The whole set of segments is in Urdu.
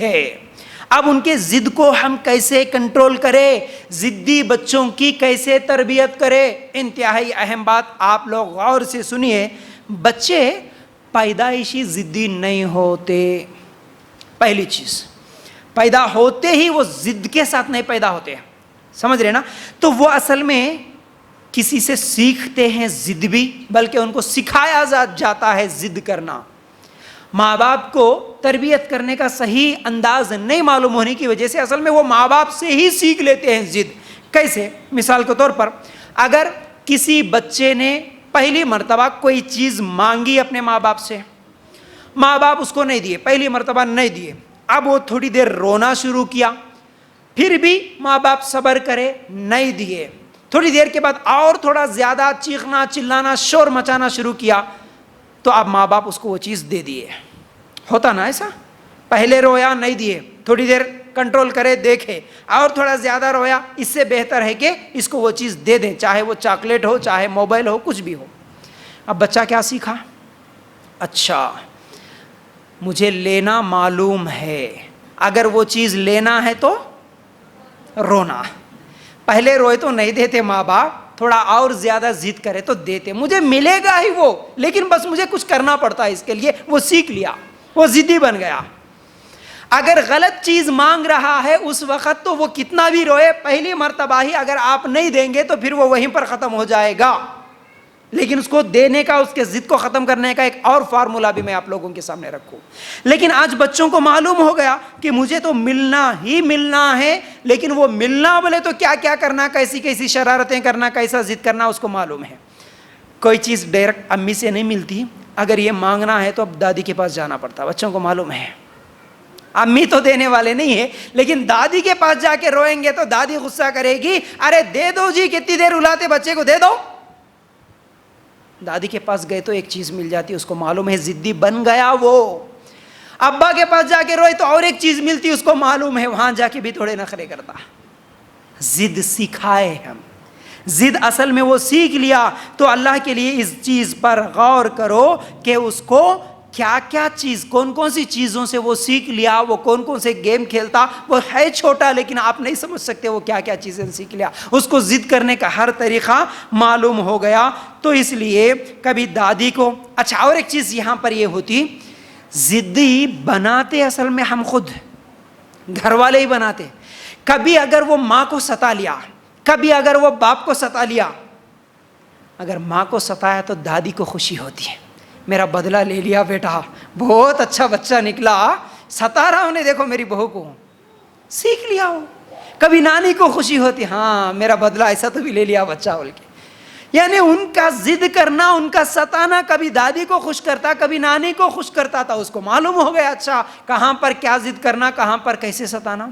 ہے۔ اب ان کے ضد کو ہم کیسے کنٹرول کریں، ضدی بچوں کی کیسے تربیت کریں، انتہائی اہم بات آپ لوگ غور سے سنیے۔ بچے پیدائشی ضدی نہیں ہوتے، پہلی چیز، پیدا ہوتے ہی وہ ضد کے ساتھ نہیں پیدا ہوتے ہیں، سمجھ رہے نا؟ تو وہ اصل میں کسی سے سیکھتے ہیں ضد بھی، بلکہ ان کو سکھایا جاتا ہے ضد کرنا۔ ماں باپ کو تربیت کرنے کا صحیح انداز نہیں معلوم ہونے کی وجہ سے اصل میں وہ ماں باپ سے ہی سیکھ لیتے ہیں ضد۔ کیسے؟ مثال کے طور پر اگر کسی بچے نے پہلی مرتبہ کوئی چیز مانگی اپنے ماں باپ سے، ماں باپ اس کو نہیں دیے، پہلی مرتبہ نہیں دیے، اب وہ تھوڑی دیر رونا شروع کیا، پھر بھی ماں باپ صبر کرے، نہیں دیے، تھوڑی دیر کے بعد اور تھوڑا زیادہ چیخنا چلانا شور مچانا شروع کیا، تو اب ماں باپ اس کو وہ چیز دے دیے۔ ہوتا نا ایسا؟ پہلے رویا نہیں دیے، تھوڑی دیر کنٹرول کرے دیکھے، اور تھوڑا زیادہ رویا، اس سے بہتر ہے کہ اس کو وہ چیز دے دیں، چاہے وہ چاکلیٹ ہو، چاہے موبائل ہو، کچھ بھی ہو۔ اب بچہ کیا سیکھا؟ اچھا مجھے لینا معلوم ہے، اگر وہ چیز لینا ہے تو رونا۔ پہلے روئے تو نہیں دیتے ماں باپ، تھوڑا اور زیادہ ضد کرے تو دیتے، مجھے ملے گا ہی وہ، لیکن بس مجھے کچھ کرنا پڑتا ہے اس کے لیے، وہ سیکھ لیا، وہ ضدی بن گیا۔ اگر غلط چیز مانگ رہا ہے اس وقت تو وہ کتنا بھی روئے، پہلی مرتبہ ہی اگر آپ نہیں دیں گے تو پھر وہ وہیں پر ختم ہو جائے گا۔ لیکن اس کو دینے کا، اس کے ضد کو ختم کرنے کا ایک اور فارمولہ بھی میں آپ لوگوں کے سامنے رکھوں۔ لیکن آج بچوں کو معلوم ہو گیا کہ مجھے تو ملنا ہی ملنا ہے، لیکن وہ ملنا بولے تو کیا کیا کرنا، کیسی کیسی شرارتیں کرنا، کیسا ضد کرنا اس کو معلوم ہے۔ کوئی چیز ڈائریکٹ امی سے نہیں ملتی، اگر یہ مانگنا ہے تو اب دادی کے پاس جانا پڑتا، بچوں کو معلوم ہے۔ امی تو دینے والے نہیں ہے، لیکن دادی کے پاس جا کے روئیں گے تو دادی غصہ کرے گی، ارے دے دو جی، کتنی دیر رلاتے بچے کو، دے دو۔ دادی کے پاس گئے تو ایک چیز مل جاتی، اس کو معلوم ہے، ضدی بن گیا وہ۔ ابا کے پاس جا کے روئے تو اور ایک چیز ملتی، اس کو معلوم ہے، وہاں جا کے بھی تھوڑے نخرے کرتا۔ ضد سکھائے ہم، ضد اصل میں وہ سیکھ لیا، تو اللہ کے لیے اس چیز پر غور کرو کہ اس کو کیا کیا چیز، کون کون سی چیزوں سے وہ سیکھ لیا، وہ کون کون سے گیم کھیلتا، وہ ہے چھوٹا لیکن آپ نہیں سمجھ سکتے وہ کیا کیا چیزیں سیکھ لیا، اس کو ضد کرنے کا ہر طریقہ معلوم ہو گیا۔ تو اس لیے کبھی دادی کو، اچھا اور ایک چیز یہاں پر یہ ہوتی، ضدی بناتے اصل میں ہم خود، گھر والے ہی بناتے۔ کبھی اگر وہ ماں کو ستا لیا، کبھی اگر وہ باپ کو ستا لیا، اگر ماں کو ستایا تو دادی کو خوشی ہوتی ہے، میرا بدلہ لے لیا بیٹا، بہت اچھا بچہ نکلا، ستا رہا ہوں نے، دیکھو میری بہو کو، سیکھ لیا ہو۔ کبھی نانی کو خوشی ہوتی، ہاں میرا بدلہ ایسا تو بھی لے لیا بچہ بول کے۔ یعنی ان کا ضد کرنا، ان کا ستانا کبھی دادی کو خوش کرتا، کبھی نانی کو خوش کرتا تھا، اس کو معلوم ہو گیا اچھا کہاں پر کیا ضد کرنا، کہاں پر کیسے ستانا،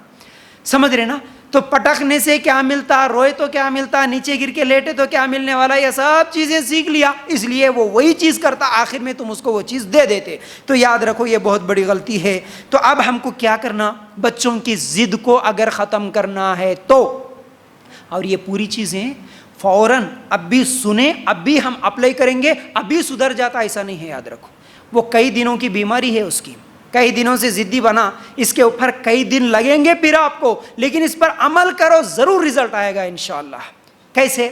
سمجھ رہے نا؟ تو پٹکنے سے کیا ملتا، روئے تو کیا ملتا، نیچے گر کے لیٹے تو کیا ملنے والا، یہ سب چیزیں سیکھ لیا، اس لیے وہ وہی چیز کرتا، آخر میں تم اس کو وہ چیز دے دیتے۔ تو یاد رکھو یہ بہت بڑی غلطی ہے۔ تو اب ہم کو کیا کرنا، بچوں کی ضد کو اگر ختم کرنا ہے تو، اور یہ پوری چیزیں فوراً اب بھی سنیں، اب بھی ہم اپلائی کریں گے، ابھی سدھر جاتا، ایسا نہیں ہے، یاد رکھو وہ کئی دنوں کی بیماری ہے، اس کی کئی دنوں سے ضدی بنا، اس کے اوپر کئی دن لگیں گے پھر آپ کو، لیکن اس پر عمل کرو، ضرور رزلٹ آئے گا انشاءاللہ۔ کیسے؟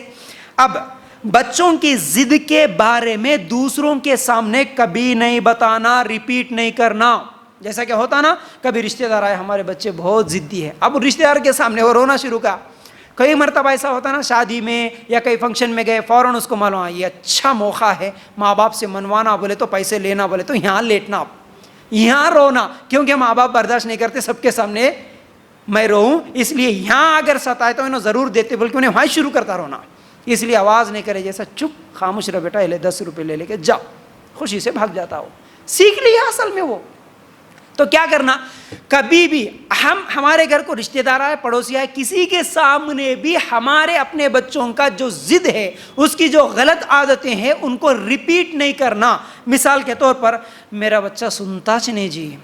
اب بچوں کی ضد کے بارے میں دوسروں کے سامنے کبھی نہیں بتانا، ریپیٹ نہیں کرنا۔ جیسا کہ ہوتا نا، کبھی رشتہ دار آئے، ہمارے بچے بہت ضدی ہے، اب رشتہ دار کے سامنے وہ رونا شروع کا۔ کئی مرتبہ ایسا ہوتا نا، شادی میں یا کئی فنکشن میں گئے، فوراً اس کو معلوم ہے یہ اچھا موقع ہے، ماں باپ سے منوانا بولے تو پیسے لینا بولے تو یہاں لیٹنا، یہاں رونا، کیونکہ ماں باپ برداشت نہیں کرتے سب کے سامنے میں روؤں، اس لیے یہاں اگر ستائے تو انہوں ضرور دیتے، بلکہ انہیں وہاں شروع کرتا رونا، اس لیے آواز نہیں کرے، جیسا چپ خاموش رہ بیٹا، لے 10 روپے لے کے جاؤ، خوشی سے بھاگ جاتا ہو، سیکھ لیا اصل میں وہ۔ تو کیا کرنا، کبھی بھی ہمارے گھر کو رشتہ دار آئے، پڑوسی آئے، کسی کے سامنے بھی ہمارے اپنے بچوں کا جو ضد ہے، اس کی جو غلط عادتیں ہیں، ان کو ریپیٹ نہیں کرنا۔ مثال کے طور پر، میرا بچہ سنتا نہیں جی،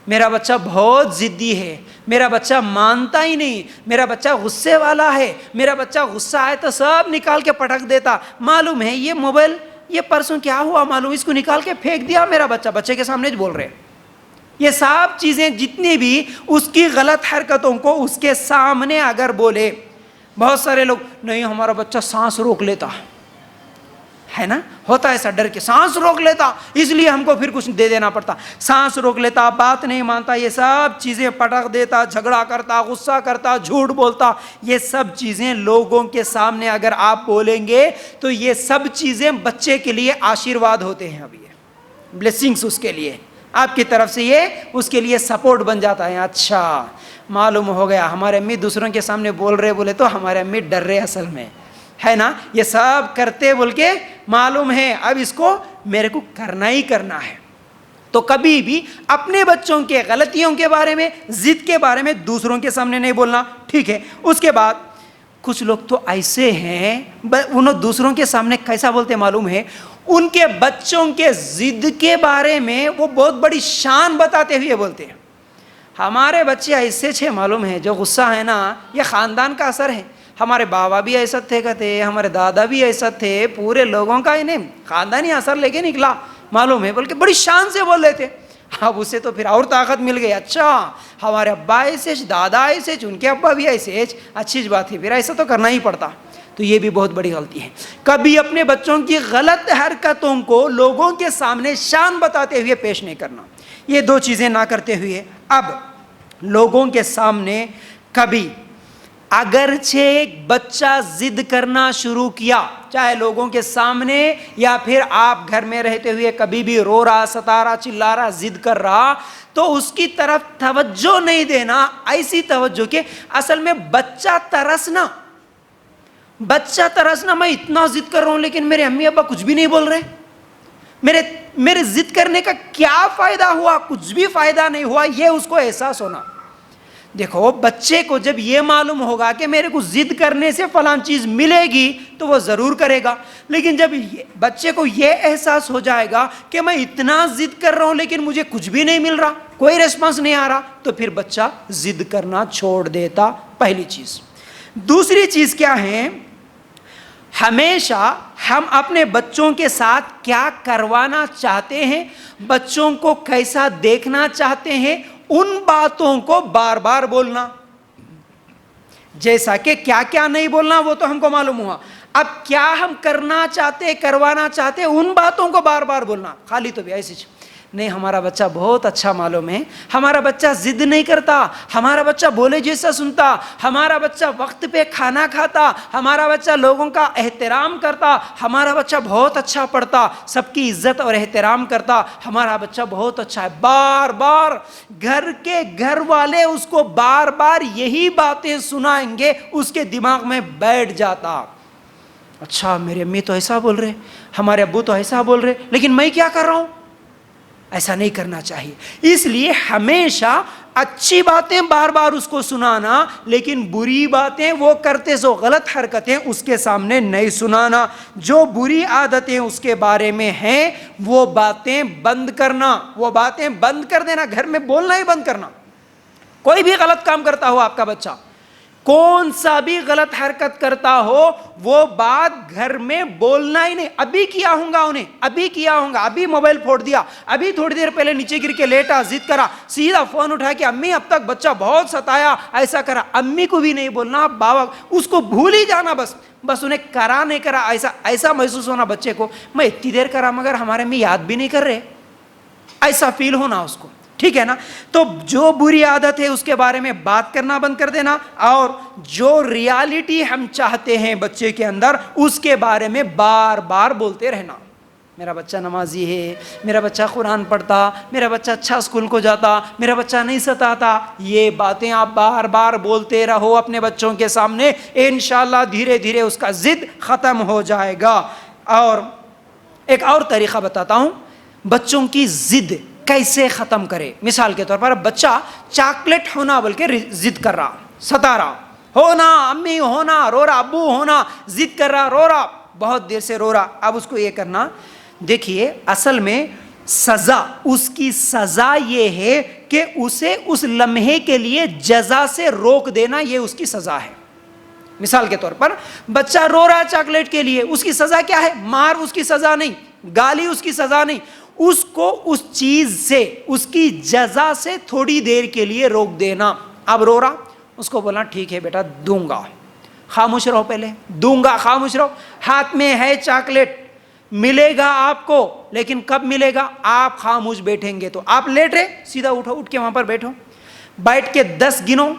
میرا بچہ بہت ضدی ہے، میرا بچہ مانتا ہی نہیں، میرا بچہ غصے والا ہے، میرا بچہ غصہ آئے تو سب نکال کے پٹک دیتا، معلوم ہے یہ موبائل، یہ پرسوں کیا ہوا معلوم، اس کو نکال کے پھینک دیا میرا بچہ، بچے کے سامنے بول رہے، یہ سب چیزیں جتنی بھی اس کی غلط حرکتوں کو اس کے سامنے اگر بولے. بہت سارے لوگ نہیں ہمارا بچہ سانس روک لیتا ہے نا, ہوتا ہے ایسا ڈر کے سانس روک لیتا اس لیے ہم کو پھر کچھ دے دینا پڑتا. سانس روک لیتا, بات نہیں مانتا, یہ سب چیزیں پٹک دیتا, جھگڑا کرتا, غصہ کرتا, جھوٹ بولتا, یہ سب چیزیں لوگوں کے سامنے اگر آپ بولیں گے تو یہ سب چیزیں بچے کے لیے آشیرواد ہوتے ہیں. اب یہ بلیسنگس اس کے لیے آپ کی طرف سے یہ اس کے لیے سپورٹ بن جاتا ہے. اچھا معلوم ہو گیا ہمارے امی دوسروں کے سامنے بول رہے بولے تو ہمارے امی ڈر رہے اصل میں ہے نا, یہ سب کرتے بول کے معلوم ہے اب اس کو میرے کو کرنا ہی کرنا ہے. تو کبھی بھی اپنے بچوں کے غلطیوں کے بارے میں, ضد کے بارے میں دوسروں کے سامنے نہیں بولنا, ٹھیک ہے. اس کے بعد کچھ لوگ تو ایسے ہیں انہوں دوسروں کے سامنے کیسا بولتے معلوم ہے, ان کے بچوں کے ضد کے بارے میں وہ بہت بڑی شان بتاتے ہوئے بولتے ہیں ہمارے بچے ایسے چھے معلوم ہے. جو غصہ ہے نا یہ خاندان کا اثر ہے. ہمارے بابا بھی ایسا تھے کہتے, ہمارے دادا بھی ایسا تھے, پورے لوگوں کا انہیں خاندانی اثر لے کے نکلا معلوم ہے, بلکہ بڑی شان سے بول رہے تھے. اب اسے تو پھر اور طاقت مل گئی. اچھا ہمارے ابا ایسے, دادا ایسے, ان کے ابا بھی ایسے, اچھی بات ہے, پھر ایسا تو کرنا ہی پڑتا. تو یہ بھی بہت بڑی غلطی ہے. کبھی اپنے بچوں کی غلط حرکتوں کو لوگوں کے سامنے شان بتاتے ہوئے پیش نہیں کرنا. یہ دو چیزیں نہ کرتے ہوئے اب لوگوں کے سامنے کبھی اگرچہ ایک بچہ ضد کرنا شروع کیا, چاہے لوگوں کے سامنے یا پھر آپ گھر میں رہتے ہوئے کبھی بھی رو رہا, ستا رہا, چلا رہا, ضد کر رہا, تو اس کی طرف توجہ نہیں دینا. ایسی توجہ کہ اصل میں بچہ ترسنا, میں اتنا ضد کر رہا ہوں لیکن میرے امی ابا کچھ بھی نہیں بول رہے, میرے ضد کرنے کا کیا فائدہ ہوا, کچھ بھی فائدہ نہیں ہوا, یہ اس کو احساس ہونا. دیکھو بچے کو جب یہ معلوم ہوگا کہ میرے کو ضد کرنے سے فلان چیز ملے گی تو وہ ضرور کرے گا, لیکن جب بچے کو یہ احساس ہو جائے گا کہ میں اتنا ضد کر رہا ہوں لیکن مجھے کچھ بھی نہیں مل رہا, کوئی ریسپانس نہیں آ رہا, تو پھر بچہ ضد کرنا چھوڑ دیتا. پہلی چیز. دوسری چیز کیا ہے, ہمیشہ ہم اپنے بچوں کے ساتھ کیا کروانا چاہتے ہیں, بچوں کو کیسا دیکھنا چاہتے ہیں, ان باتوں کو بار بار بولنا. جیسا کہ کیا کیا نہیں بولنا وہ تو ہم کو معلوم ہوا, اب کیا ہم کرنا چاہتے, کروانا چاہتے, ان باتوں کو بار بار بولنا. خالی تو بھی ایسی نہیں, ہمارا بچہ بہت اچھا معلوم ہے, ہمارا بچہ ضد نہیں کرتا, ہمارا بچہ بولے جیسا سنتا, ہمارا بچہ وقت پہ کھانا کھاتا, ہمارا بچہ لوگوں کا احترام کرتا, ہمارا بچہ بہت اچھا پڑھتا, سب کی عزت اور احترام کرتا, ہمارا بچہ بہت اچھا ہے. بار بار گھر والے اس کو بار بار یہی باتیں سنائیں گے, اس کے دماغ میں بیٹھ جاتا. اچھا میرے امی تو ایسا بول رہے, ہمارے ابو تو ایسا بول رہے, لیکن میں کیا کر رہا ہوں. ایسا نہیں کرنا چاہیے. اس لیے ہمیشہ اچھی باتیں بار بار اس کو سنانا, لیکن بری باتیں وہ کرتے جو غلط حرکتیں اس کے سامنے نہیں سنانا. جو بری عادتیں اس کے بارے میں ہیں وہ باتیں بند کرنا, وہ باتیں بند کر دینا, گھر میں بولنا ہی بند کرنا. کوئی بھی غلط کام کرتا ہو آپ کا بچہ, کون سا بھی غلط حرکت کرتا ہو, وہ بات گھر میں بولنا ہی نہیں. ابھی کیا ہوں گا انہیں, ابھی کیا ہوں گا, ابھی موبائل پھوڑ دیا, ابھی تھوڑی دیر پہلے نیچے گر کے لیٹا, ضد کرا, سیدھا فون اٹھا کے امی اب تک بچہ بہت ستایا, ایسا کرا. امی کو بھی نہیں بولنا, بابا اس کو بھول ہی جانا, بس انہیں کرا نہیں کرا ایسا محسوس ہونا بچے کو, میں اتنی دیر کرا مگر ہمارے امی یاد بھی نہیں کر رہے, ایسا فیل ہونا اس کو. ٹھیک ہے نا. تو جو بری عادت ہے اس کے بارے میں بات کرنا بند کر دینا, اور جو ریالٹی ہم چاہتے ہیں بچے کے اندر اس کے بارے میں بار بار بولتے رہنا. میرا بچہ نمازی ہے, میرا بچہ قرآن پڑھتا, میرا بچہ اچھا اسکول کو جاتا, میرا بچہ نہیں ستاتا. یہ باتیں آپ بار بار بولتے رہو اپنے بچوں کے سامنے, انشاءاللہ دھیرے دھیرے اس کا ضد ختم ہو جائے گا. اور ایک اور طریقہ بتاتا ہوں بچوں کی ضد کیسے ختم کرے. مثال کے طور پر بچہ چاکلیٹ ہونا بول کے ضد کر رہا, ستا رہا, ہونا امی ہونا, رو رہا, ابو ہونا, ضد کر رہا, رو رہا, بہت دیر سے رو رہا. اب اس کو یہ کرنا, دیکھیے اصل میں سزا, اس کی سزا یہ ہے کہ اسے اس لمحے کے لیے جزا سے روک دینا, یہ اس کی سزا ہے. مثال کے طور پر بچہ رو رہا ہے چاکلیٹ کے لیے, اس کی سزا کیا ہے؟ مار اس کی سزا نہیں, گالی اس کی سزا نہیں, اس کو اس چیز سے, اس کی جزا سے تھوڑی دیر کے لیے روک دینا. اب رو رہا, اس کو بولنا ٹھیک ہے بیٹا دوں گا, خاموش رہو, پہلے دوں گا, خاموش رہو. ہاتھ میں ہے چاکلیٹ, ملے گا آپ کو, لیکن کب ملے گا؟ آپ خاموش بیٹھیں گے تو. آپ لیٹ رہے, سیدھا اٹھو, اٹھ کے وہاں پر بیٹھو, بیٹھ کے 10 گنو,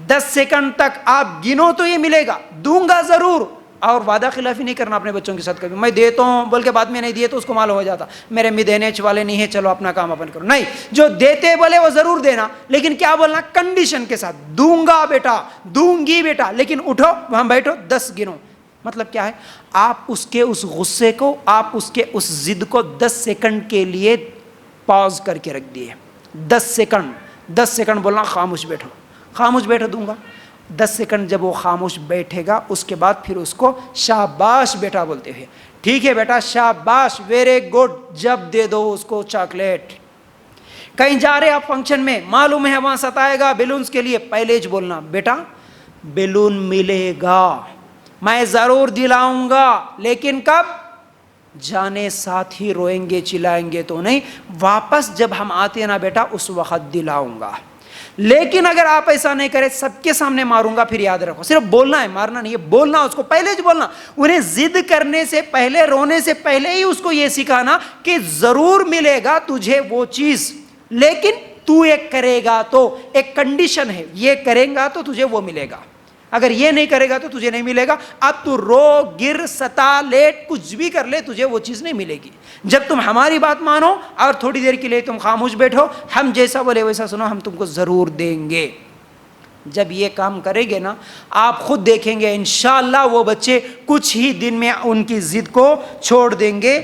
10 سیکنڈ تک آپ گنو تو یہ ملے گا, دوں گا ضرور. اور وعدہ خلافی نہیں کرنا اپنے بچوں کے ساتھ کبھی, میں دیتا ہوں بول کے بعد میں نہیں دیے تو اس کو معلوم ہو جاتا میرے امی دینے والے نہیں ہیں, چلو اپنا کام اپن کرو. نہیں, جو دیتے بولے وہ ضرور دینا, لیکن کیا بولنا؟ کنڈیشن کے ساتھ. دوں گا بیٹا, دوں گی بیٹا, لیکن اٹھو وہاں بیٹھو, 10 گنو. مطلب کیا ہے؟ آپ اس کے اس غصے کو, آپ اس کے اس ضد کو 10 سیکنڈ کے لیے پاز کر کے رکھ دیے. 10 سیکنڈ, 10 سیکنڈ بولنا خاموش بیٹھو, خاموش بیٹھو, دوں گا. 10 سیکنڈ جب وہ خاموش بیٹھے گا, اس کے بعد پھر اس کو شاباش بیٹا بولتے ہوئے, ٹھیک ہے بیٹا شاباش, ویری گڈ, جب دے دو اس کو چاکلیٹ. کہیں جا رہے آپ فنکشن میں, معلوم ہے وہاں ستائے گا بیلونز کے لیے, پہلے ہی بولنا بیٹا بیلون ملے گا, میں ضرور دلاؤں گا, لیکن کب؟ جانے ساتھ ہی روئیں گے چلائیں گے تو نہیں, واپس جب ہم آتے نا بیٹا اس وقت دلاؤں گا. لیکن اگر آپ ایسا نہیں کرے, سب کے سامنے ماروں گا, پھر یاد رکھو صرف بولنا ہے, مارنا نہیں ہے, بولنا اس کو پہلے جو بولنا. انہیں ضد کرنے سے پہلے, رونے سے پہلے ہی اس کو یہ سکھانا کہ ضرور ملے گا تجھے وہ چیز, لیکن تو ایک کرے گا تو, ایک کنڈیشن ہے, یہ کریں گا تو تجھے وہ ملے گا, اگر یہ نہیں کرے گا تو تجھے نہیں ملے گا. اب تو رو, گر, ستا, لیٹ, کچھ بھی کر لے, تجھے وہ چیز نہیں ملے گی. جب تم ہماری بات مانو اور تھوڑی دیر کے لیے تم خاموش بیٹھو, ہم جیسا بولے ویسا سنو, ہم تم کو ضرور دیں گے. جب یہ کام کریں گے نا, آپ خود دیکھیں گے انشاءاللہ وہ بچے کچھ ہی دن میں ان کی ضد کو چھوڑ دیں گے.